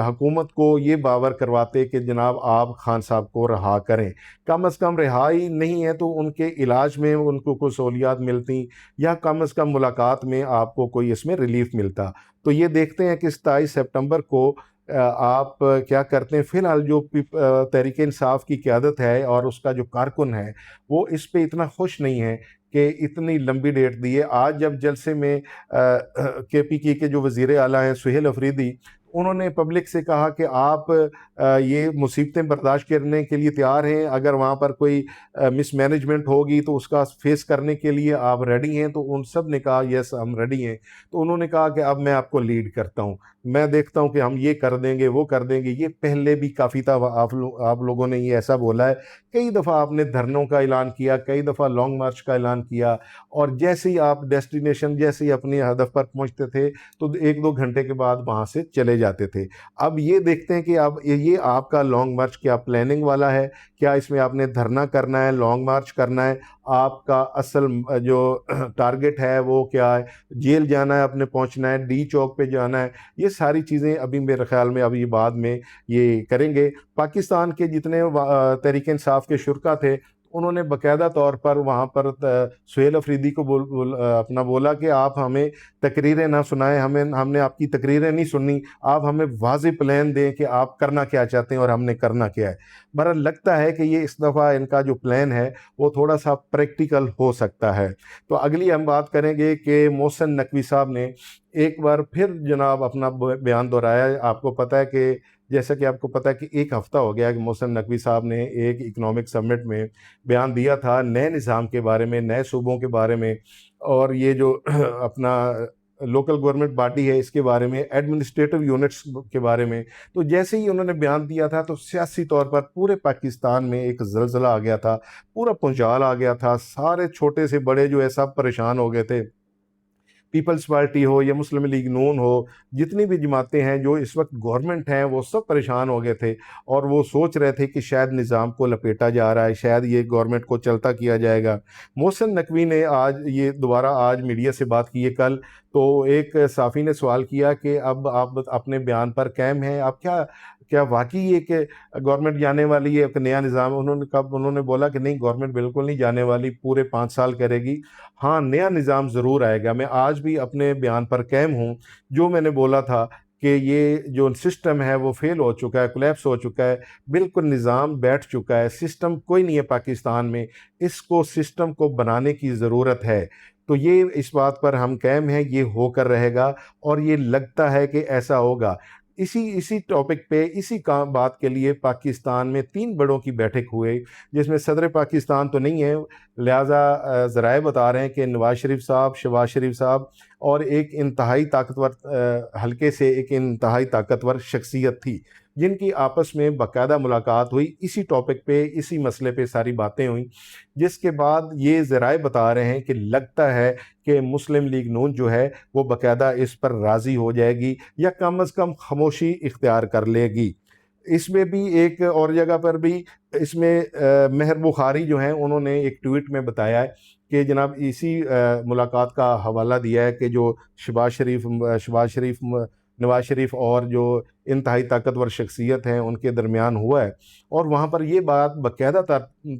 حکومت کو یہ باور کرواتے کہ جناب آپ خان صاحب کو رہا کریں، کم از کم رہائی نہیں ہے تو ان کے علاج میں ان کو کوئی سہولیات ملتی، یا کم از کم ملاقات میں آپ کو کوئی اس میں ریلیف ملتا۔ تو یہ دیکھتے ہیں کہ 27 سپٹمبر کو آپ کیا کرتے ہیں۔ فی الحال جو تحریک انصاف کی قیادت ہے اور اس کا جو کارکن ہے وہ اس پہ اتنا خوش نہیں ہے کہ اتنی لمبی ڈیٹ دی ہے۔ آج جب جلسے میں کے پی کی کے جو وزیر اعلیٰ ہیں سہیل افریدی، انہوں نے پبلک سے کہا کہ آپ یہ مصیبتیں برداشت کرنے کے لیے تیار ہیں، اگر وہاں پر کوئی مس مینجمنٹ ہوگی تو اس کا فیس کرنے کے لیے آپ ریڈی ہیں؟ تو ان سب نے کہا یس ہم ریڈی ہیں۔ تو انہوں نے کہا کہ اب میں آپ کو لیڈ کرتا ہوں، میں دیکھتا ہوں کہ ہم یہ کر دیں گے وہ کر دیں گے۔ یہ پہلے بھی کافی دفعہ آپ لوگوں نے یہ ایسا بولا ہے، کئی دفعہ آپ نے دھرنوں کا اعلان کیا، کئی دفعہ لانگ مارچ کا اعلان کیا، اور جیسے ہی آپ ڈیسٹینیشن جیسے ہی اپنے ہدف پر پہنچتے تھے تو 1-2 گھنٹے کے بعد وہاں سے چلے جاتے تھے۔ اب یہ دیکھتے ہیں کہ اب یہ آپ کا لانگ مارچ کیا پلاننگ والا ہے، کیا اس میں آپ نے دھرنا کرنا ہے، لانگ مارچ کرنا ہے، آپ کا اصل جو ٹارگٹ ہے وہ کیا ہے، جیل جانا ہے، اپنے پہنچنا ہے، ڈی چوک پہ جانا ہے؟ یہ ساری چیزیں ابھی میرے خیال میں ابھی بعد میں یہ کریں گے۔ پاکستان کے جتنے تحریک انصاف کے شرکا تھے انہوں نے باقاعدہ طور پر وہاں پر سہیل افریدی کو اپنا بولا کہ آپ ہمیں تقریریں نہ سنائیں، ہم نے آپ کی تقریریں نہیں سننی، آپ ہمیں واضح پلان دیں کہ آپ کرنا کیا چاہتے ہیں اور ہم نے کرنا کیا ہے۔ بہرحال لگتا ہے کہ یہ اس دفعہ ان کا جو پلان ہے وہ تھوڑا سا پریکٹیکل ہو سکتا ہے۔ تو اگلی ہم بات کریں گے کہ محسن نقوی صاحب نے ایک بار پھر جناب اپنا بیان دہرایا۔ آپ کو پتہ ہے کہ جیسا کہ آپ کو پتہ ہے کہ ایک ہفتہ ہو گیا کہ محسن نقوی صاحب نے ایک اکنامک سمٹ میں بیان دیا تھا نئے نظام کے بارے میں، نئے صوبوں کے بارے میں، اور یہ جو اپنا لوکل گورنمنٹ باڈی ہے اس کے بارے میں، ایڈمنسٹریٹو یونٹس کے بارے میں۔ تو جیسے ہی انہوں نے بیان دیا تھا تو سیاسی طور پر پورے پاکستان میں ایک زلزلہ آ گیا تھا، پورا پنچال آ گیا تھا، سارے چھوٹے سے بڑے جو ہے سب پریشان ہو گئے تھے۔ پیپلز پارٹی ہو یا مسلم لیگ نون ہو، جتنی بھی جماعتیں ہیں جو اس وقت گورنمنٹ ہیں، وہ سب پریشان ہو گئے تھے، اور وہ سوچ رہے تھے کہ شاید نظام کو لپیٹا جا رہا ہے، شاید یہ گورنمنٹ کو چلتا کیا جائے گا۔ محسن نقوی نے آج یہ دوبارہ آج میڈیا سے بات کی ہے کل، تو ایک صحافی نے سوال کیا کہ اب آپ اپنے بیان پر قائم ہیں، آپ کیا واقعی یہ کہ گورنمنٹ جانے والی ہے، ایک نیا نظام؟ انہوں نے بولا کہ نہیں، گورنمنٹ بالکل نہیں جانے والی، پورے 5 سال کرے گی، ہاں نیا نظام ضرور آئے گا۔ میں آج بھی اپنے بیان پر قائم ہوں، جو میں نے بولا تھا کہ یہ جو سسٹم ہے وہ فیل ہو چکا ہے، کولیپس ہو چکا ہے، بالکل نظام بیٹھ چکا ہے، سسٹم کوئی نہیں ہے پاکستان میں، اس کو سسٹم کو بنانے کی ضرورت ہے۔ تو یہ اس بات پر ہم قائم ہیں، یہ ہو کر رہے گا، اور یہ لگتا ہے کہ ایسا ہوگا۔ اسی ٹاپک پہ اسی بات کے لیے پاکستان میں 3 بڑوں کی بیٹھک ہوئے، جس میں صدر پاکستان تو نہیں ہے، لہٰذا ذرائع بتا رہے ہیں کہ نواز شریف صاحب، شہباز شریف صاحب، اور ایک انتہائی طاقتور حلقے سے ایک انتہائی طاقتور شخصیت تھی، جن کی آپس میں باقاعدہ ملاقات ہوئی، اسی ٹاپک پہ اسی مسئلے پہ ساری باتیں ہوئیں، جس کے بعد یہ ذرائع بتا رہے ہیں کہ لگتا ہے کہ مسلم لیگ نون جو ہے وہ باقاعدہ اس پر راضی ہو جائے گی، یا کم از کم خاموشی اختیار کر لے گی۔ اس میں بھی ایک اور جگہ پر بھی اس میں مہر بخاری جو ہیں انہوں نے ایک ٹویٹ میں بتایا ہے کہ جناب اسی ملاقات کا حوالہ دیا ہے کہ جو شہباز شریف نواز شریف اور جو انتہائی طاقتور شخصیت ہیں ان کے درمیان ہوا ہے، اور وہاں پر یہ بات باقاعدہ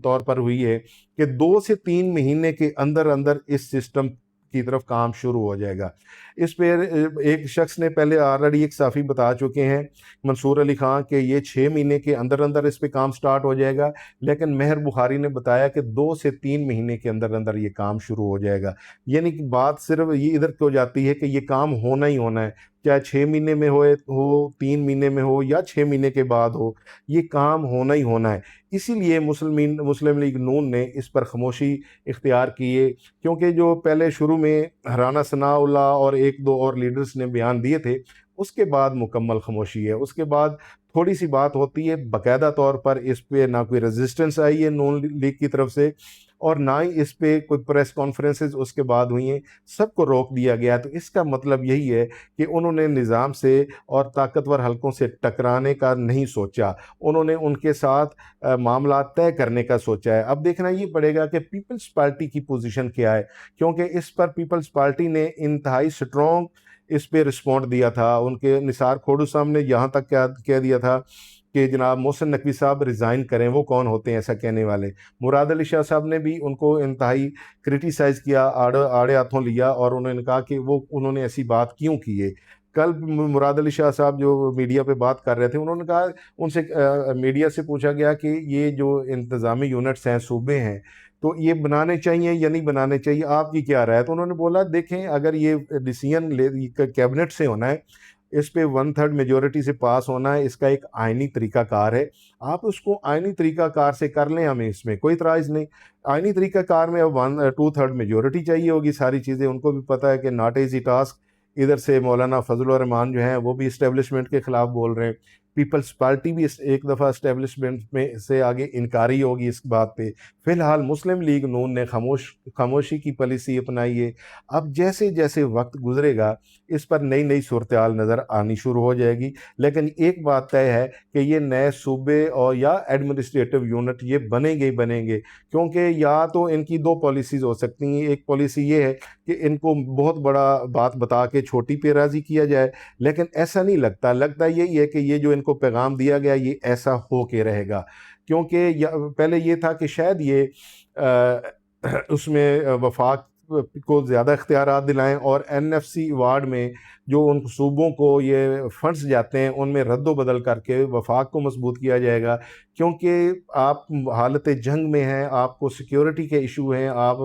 طور پر ہوئی ہے کہ 2 سے 3 مہینے کے اندر اندر اس سسٹم کی طرف کام شروع ہو جائے گا۔ اس پہ ایک شخص نے پہلے آلریڈی ایک صحافی بتا چکے ہیں، منصور علی خان، کہ یہ 6 مہینے کے اندر اندر اس پہ کام سٹارٹ ہو جائے گا، لیکن مہر بخاری نے بتایا کہ 2 سے 3 مہینے کے اندر اندر یہ کام شروع ہو جائے گا۔ یعنی کہ بات صرف یہ ادھر کو جاتی ہے کہ یہ کام ہونا ہی ہونا ہے، چاہے 6 مہینے میں ہو، 3 مہینے میں ہو یا 6 مہینے کے بعد ہو، یہ کام ہونا ہی ہونا ہے۔ اسی لیے مسلم لیگ نون نے اس پر خاموشی اختیار کی ہے، کیونکہ جو پہلے شروع میں رانا ثناء اللہ اور 1-2 اور لیڈرز نے بیان دیے تھے، اس کے بعد مکمل خاموشی ہے۔ اس کے بعد تھوڑی سی بات ہوتی ہے، باقاعدہ طور پر اس پہ نہ کوئی ریزسٹنس آئی ہے نون لیگ کی طرف سے، اور نہ ہی اس پہ کوئی پریس کانفرنسز اس کے بعد ہوئی ہیں، سب کو روک دیا گیا۔ تو اس کا مطلب یہی ہے کہ انہوں نے نظام سے اور طاقتور حلقوں سے ٹکرانے کا نہیں سوچا، انہوں نے ان کے ساتھ معاملات طے کرنے کا سوچا ہے۔ اب دیکھنا یہ پڑے گا کہ پیپلز پارٹی کی پوزیشن کیا ہے، کیونکہ اس پر پیپلز پارٹی نے انتہائی سٹرونگ اس پہ رسپونڈ دیا تھا. ان کے نثار کھوڑو صاحب نے یہاں تک کہہ دیا تھا کہ جناب محسن نقوی صاحب ریزائن کریں. وہ کون ہوتے ہیں ایسا کہنے والے؟ مراد علی شاہ صاحب نے بھی ان کو انتہائی کرٹیسائز کیا, آڑے ہاتھوں لیا, اور انہوں نے کہا کہ انہوں نے ایسی بات کیوں کی ہے. کل مراد علی شاہ صاحب جو میڈیا پہ بات کر رہے تھے, انہوں نے کہا, ان سے میڈیا سے پوچھا گیا کہ یہ جو انتظامی یونٹس ہیں, صوبے ہیں, تو یہ بنانے چاہیے یا نہیں بنانے چاہیے, آپ کی کیا رائے ہے؟ تو انہوں نے بولا دیکھیں, اگر یہ ڈیسیژن کیبنٹ سے ہونا ہے, اس پہ 1/3 میجورٹی سے پاس ہونا ہے, اس کا ایک آئینی طریقہ کار ہے, آپ اس کو آئینی طریقہ کار سے کر لیں, ہمیں اس میں کوئی اعتراض نہیں. آئینی طریقہ کار میں اب 2/3 میجورٹی چاہیے ہوگی. ساری چیزیں ان کو بھی پتہ ہے کہ ناٹ ایزی ٹاسک. ادھر سے مولانا فضل الرحمان جو ہیں وہ بھی اسٹیبلشمنٹ کے خلاف بول رہے ہیں, پیپلز پارٹی بھی ایک دفعہ اسٹیبلشمنٹ میں سے آگے انکاری ہوگی اس بات پہ. فی الحال مسلم لیگ نون نے خاموشی کی پالیسی اپنائی ہے. اب جیسے جیسے وقت گزرے گا اس پر نئی نئی صورتحال نظر آنی شروع ہو جائے گی. لیکن ایک بات طے ہے کہ یہ نئے صوبے اور یا ایڈمنسٹریٹو یونٹ یہ بنیں گے کیونکہ یا تو ان کی دو پالیسیز ہو سکتی ہیں. ایک پالیسی یہ ہے کہ ان کو بہت بڑا بات بتا کے چھوٹی پہ راضی کیا جائے, لیکن ایسا نہیں لگتا یہی ہے کہ یہ جو ان کو پیغام دیا گیا یہ ایسا ہو کے رہے گا. کیونکہ پہلے یہ تھا کہ شاید یہ اس میں وفاق کو زیادہ اختیارات دلائیں, اور NFC ایوارڈ میں جو ان صوبوں کو یہ فنڈز جاتے ہیں ان میں رد و بدل کر کے وفاق کو مضبوط کیا جائے گا. کیونکہ آپ حالت جنگ میں ہیں, آپ کو سیکیورٹی کے ایشو ہیں, آپ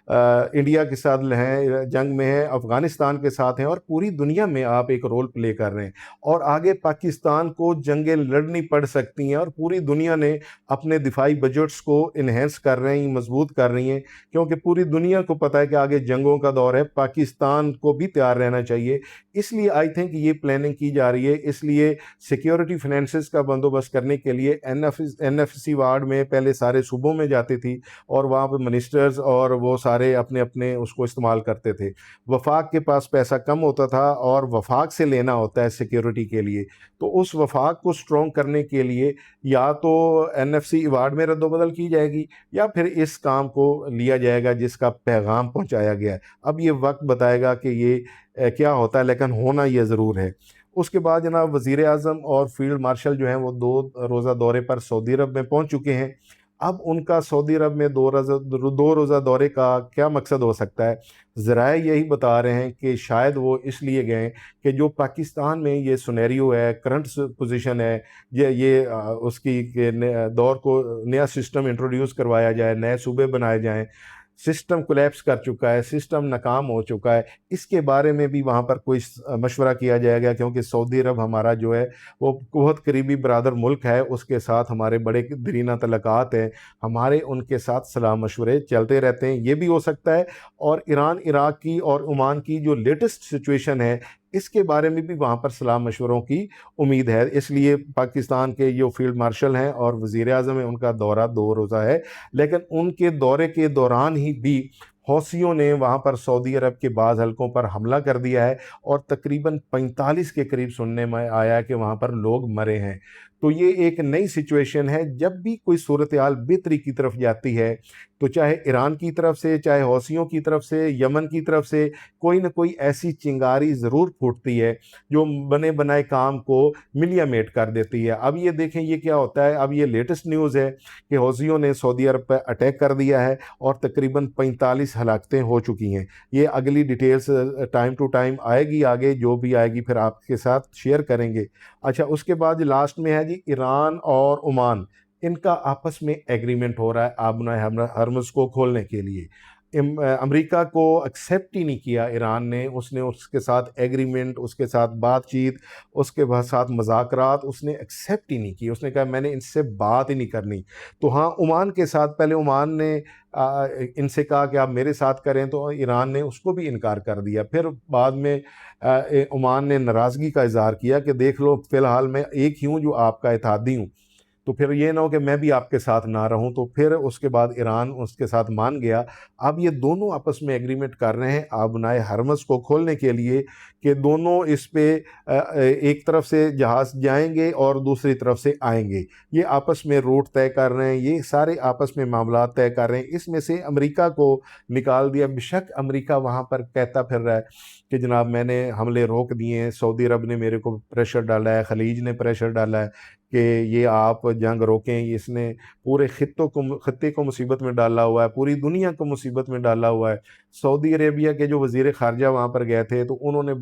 انڈیا کے ساتھ ہیں, جنگ میں ہیں, افغانستان کے ساتھ ہیں, اور پوری دنیا میں آپ ایک رول پلے کر رہے ہیں, اور آگے پاکستان کو جنگیں لڑنی پڑ سکتی ہیں, اور پوری دنیا نے اپنے دفاعی بجٹس کو انہینس کر رہے ہیں, مضبوط کر رہی ہیں, کیونکہ پوری دنیا کو پتہ ہے کہ آگے جنگوں کا دور ہے. پاکستان کو بھی تیار رہنا چاہیے. اس لیے آئی تھنک یہ پلاننگ کی جا رہی ہے. اس لیے سیکیورٹی فائنینسز کا بندوبست کرنے کے لیے NFC وارڈ میں پہلے سارے صوبوں میں جاتی تھی, اور وہاں پہ منسٹرز اور وہ سارے اپنے اس کو استعمال کرتے تھے. وفاق کے پاس پیسہ کم ہوتا تھا, اور وفاق سے لینا ہوتا ہے سیکیورٹی کے لیے. تو اس وفاق کو سٹرونگ کرنے کے لیے یا تو NFC ایوارڈ میں رد و بدل کی جائے گی, یا پھر اس کام کو لیا جائے گا جس کا پیغام پہنچایا گیا ہے. اب یہ وقت بتائے گا کہ یہ کیا ہوتا ہے, لیکن ہونا یہ ضرور ہے. اس کے بعد جناب وزیر اعظم اور فیلڈ مارشل جو ہیں وہ 2 روزہ دورے پر سعودی عرب میں پہنچ چکے ہیں. اب ان کا سعودی عرب میں 2 روزہ دورے کا کیا مقصد ہو سکتا ہے؟ ذرائع یہی بتا رہے ہیں کہ شاید وہ اس لیے گئے کہ جو پاکستان میں یہ سنیریو ہے, کرنٹ پوزیشن ہے, یہ اس کی دور کو نیا سسٹم انٹروڈیوس کروایا جائے, نئے صوبے بنائے جائیں. سسٹم کولیپس کر چکا ہے, سسٹم ناکام ہو چکا ہے, اس کے بارے میں بھی وہاں پر کوئی مشورہ کیا جائے گا. کیونکہ سعودی عرب ہمارا جو ہے وہ بہت قریبی برادر ملک ہے, اس کے ساتھ ہمارے بڑے دیرینہ تعلقات ہیں, ہمارے ان کے ساتھ صلاح مشورے چلتے رہتے ہیں. یہ بھی ہو سکتا ہے. اور ایران عراق کی اور عمان کی جو لیٹسٹ سچویشن ہے اس کے بارے میں بھی وہاں پر صلاح مشوروں کی امید ہے. اس لیے پاکستان کے جو فیلڈ مارشل ہیں اور وزیر اعظم ہیں ان کا دورہ 2 روزہ ہے. لیکن ان کے دورے کے دوران ہی بھی حوثیوں نے وہاں پر سعودی عرب کے بعض حلقوں پر حملہ کر دیا ہے, اور تقریباً 45 کے قریب سننے میں آیا ہے کہ وہاں پر لوگ مرے ہیں. تو یہ ایک نئی سچویشن ہے. جب بھی کوئی صورتحال بہتری کی طرف جاتی ہے تو چاہے ایران کی طرف سے, چاہے حوثیوں کی طرف سے, یمن کی طرف سے, کوئی نہ کوئی ایسی چنگاری ضرور پھوٹتی ہے جو بنے بنائے کام کو ملیا میٹ کر دیتی ہے. اب یہ دیکھیں یہ کیا ہوتا ہے. اب یہ لیٹسٹ نیوز ہے کہ حوثیوں نے سعودی عرب پہ اٹیک کر دیا ہے, اور تقریباً 45 ہلاکتیں ہو چکی ہیں. یہ اگلی ڈیٹیلز ٹائم ٹو ٹائم آئے گی, آگے جو بھی آئے گی پھر آپ کے ساتھ شیئر کریں گے. اچھا, اس کے بعد لاسٹ میں ہے جی ایران اور عمان, ان کا آپس میں ایگریمنٹ ہو رہا ہے آبنائے ہرمز کو کھولنے کے لیے. امریکہ کو ایکسیپٹ ہی نہیں کیا ایران نے. اس نے اس کے ساتھ ایگریمنٹ, اس کے ساتھ بات چیت, اس کے ساتھ مذاکرات اس نے ایکسیپٹ ہی نہیں کی. اس نے کہا میں نے ان سے بات ہی نہیں کرنی. تو ہاں, عمان کے ساتھ پہلے عمان نے ان سے کہا کہ آپ میرے ساتھ کریں, تو ایران نے اس کو بھی انکار کر دیا. پھر بعد میں عمان نے ناراضگی کا اظہار کیا کہ دیکھ لو فی الحال میں ایک ہی ہوں جو آپ کا اتحادی ہوں. تو پھر یہ نہ ہو کہ میں بھی آپ کے ساتھ نہ رہوں۔ تو پھر اس کے بعد ایران اس کے ساتھ مان گیا۔ اب یہ دونوں آپس میں ایگریمنٹ کر رہے ہیں آبنائے ہرمز کو کھولنے کے لیے کہ دونوں اس پہ ایک طرف سے جہاز جائیں گے اور دوسری طرف سے آئیں گے، یہ آپس میں روٹ طے کر رہے ہیں، یہ سارے آپس میں معاملات طے کر رہے ہیں۔ اس میں سے امریکہ کو نکال دیا۔ بیشک امریکہ وہاں پر کہتا پھر رہا ہے کہ جناب میں نے حملے روک دیے ہیں، سعودی عرب نے میرے کو پریشر ڈالا ہے، خلیج نے پریشر ڈالا ہے کہ یہ آپ جنگ روکیں۔ اس نے پورے خطے کو مصیبت میں ڈالا ہوا ہے، پوری دنیا کو مصیبت میں ڈالا ہوا ہے۔ سعودی عربیہ کے جو وزیر خارجہ وہاں پر گئے تھے تو انہوں نے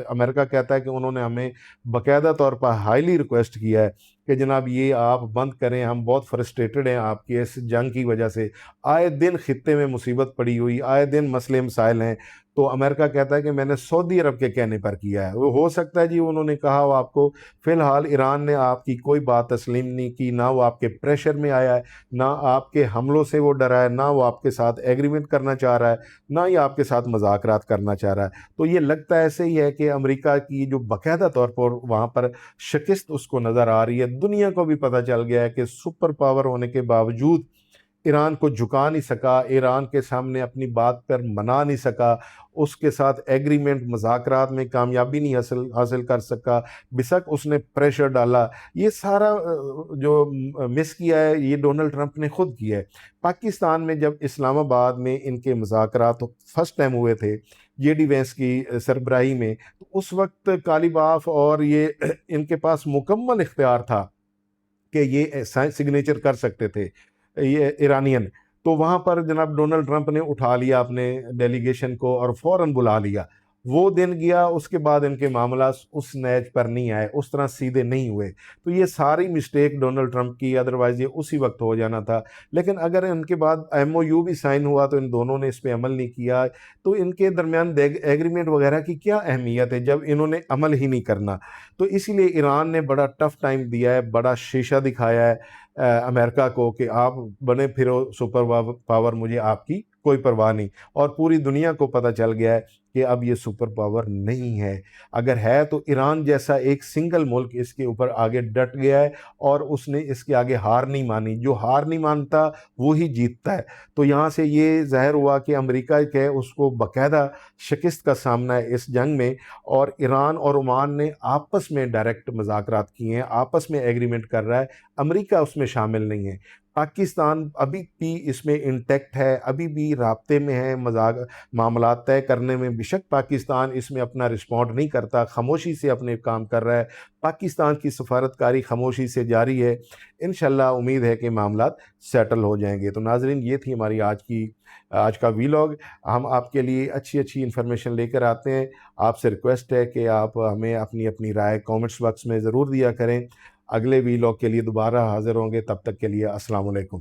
امریکہ کہتا ہے کہ انہوں نے ہمیں باقاعدہ طور پر ہائیلی ریکویسٹ کیا ہے کہ جناب یہ آپ بند کریں، ہم بہت فرسٹریٹڈ ہیں آپ کی اس جنگ کی وجہ سے، آئے دن خطے میں مصیبت پڑی ہوئی، آئے دن مسئلے مسائل ہیں۔ تو امریکہ کہتا ہے کہ میں نے سعودی عرب کے کہنے پر کیا ہے۔ وہ ہو سکتا ہے جی انہوں نے کہا ہو آپ کو، فی الحال ایران نے آپ کی کوئی بات تسلیم نہیں کی، نہ وہ آپ کے پریشر میں آیا ہے، نہ آپ کے حملوں سے وہ ڈرا ہے، نہ وہ آپ کے ساتھ ایگریمنٹ کرنا چاہ رہا ہے، نہ ہی آپ کے ساتھ مذاکرات کرنا چاہ رہا ہے۔ تو یہ لگتا ایسے ہی ہے کہ امریکہ کی جو باقاعدہ طور پر وہاں پر شکست اس کو نظر آ رہی ہے، دنیا کو بھی پتہ چل گیا ہے کہ سپر پاور ہونے کے باوجود ایران کو جھکا نہیں سکا، ایران کے سامنے اپنی بات پر منا نہیں سکا، اس کے ساتھ ایگریمنٹ مذاکرات میں کامیابی نہیں حاصل کر سکا، بیشک اس نے پریشر ڈالا۔ یہ سارا جو مس کیا ہے یہ ڈونلڈ ٹرمپ نے خود کیا ہے۔ پاکستان میں جب اسلام آباد میں ان کے مذاکرات فرسٹ ٹائم ہوئے تھے جے ڈی وینس کی سربراہی میں، تو اس وقت کالیباف اور یہ ان کے پاس مکمل اختیار تھا کہ یہ سگنیچر کر سکتے تھے یہ ایرانین۔ تو وہاں پر جناب ڈونلڈ ٹرمپ نے اٹھا لیا اپنے ڈیلیگیشن کو اور فوراً بلا لیا۔ وہ دن گیا، اس کے بعد ان کے معاملات اس نیچ پر نہیں آئے، اس طرح سیدھے نہیں ہوئے۔ تو یہ ساری مسٹیک ڈونلڈ ٹرمپ کی، ادروائز یہ اسی وقت ہو جانا تھا۔ لیکن اگر ان کے بعد ایم او یو بھی سائن ہوا تو ان دونوں نے اس پہ عمل نہیں کیا، تو ان کے درمیان ایگریمنٹ وغیرہ کی کیا اہمیت ہے جب انہوں نے عمل ہی نہیں کرنا۔ تو اسی لیے ایران نے بڑا ٹف ٹائم دیا ہے، بڑا شیشہ دکھایا ہے امریکہ کو کہ آپ بنے پھرو سپر پاور، مجھے آپ کی کوئی پرواہ نہیں۔ اور پوری دنیا کو پتہ چل گیا ہے کہ اب یہ سپر پاور نہیں ہے، اگر ہے تو ایران جیسا ایک سنگل ملک اس کے اوپر آگے ڈٹ گیا ہے اور اس نے اس کے آگے ہار نہیں مانی۔ جو ہار نہیں مانتا وہی جیتتا ہے۔ تو یہاں سے یہ ظاہر ہوا کہ امریکہ کے اس کو باقاعدہ شکست کا سامنا ہے اس جنگ میں، اور ایران اور عمان نے آپس میں ڈائریکٹ مذاکرات کیے ہیں، آپس میں ایگریمنٹ کر رہا ہے، امریکہ اس میں شامل نہیں ہے۔ پاکستان ابھی بھی اس میں انٹیکٹ ہے، ابھی بھی رابطے میں ہے، معاملات طے کرنے میں۔ بیشک پاکستان اس میں اپنا رسپونڈ نہیں کرتا، خاموشی سے اپنے کام کر رہا ہے، پاکستان کی سفارتکاری خاموشی سے جاری ہے۔ انشاءاللہ امید ہے کہ معاملات سیٹل ہو جائیں گے۔ تو ناظرین، یہ تھی ہماری آج کا ویلاگ۔ ہم آپ کے لیے اچھی انفارمیشن لے کر آتے ہیں۔ آپ سے ریکویسٹ ہے کہ آپ ہمیں اپنی رائے کامنٹس باکس میں ضرور دیا کریں۔ اگلے ویلاگ کے لیے دوبارہ حاضر ہوں گے، تب تک کے لیے السلام علیکم۔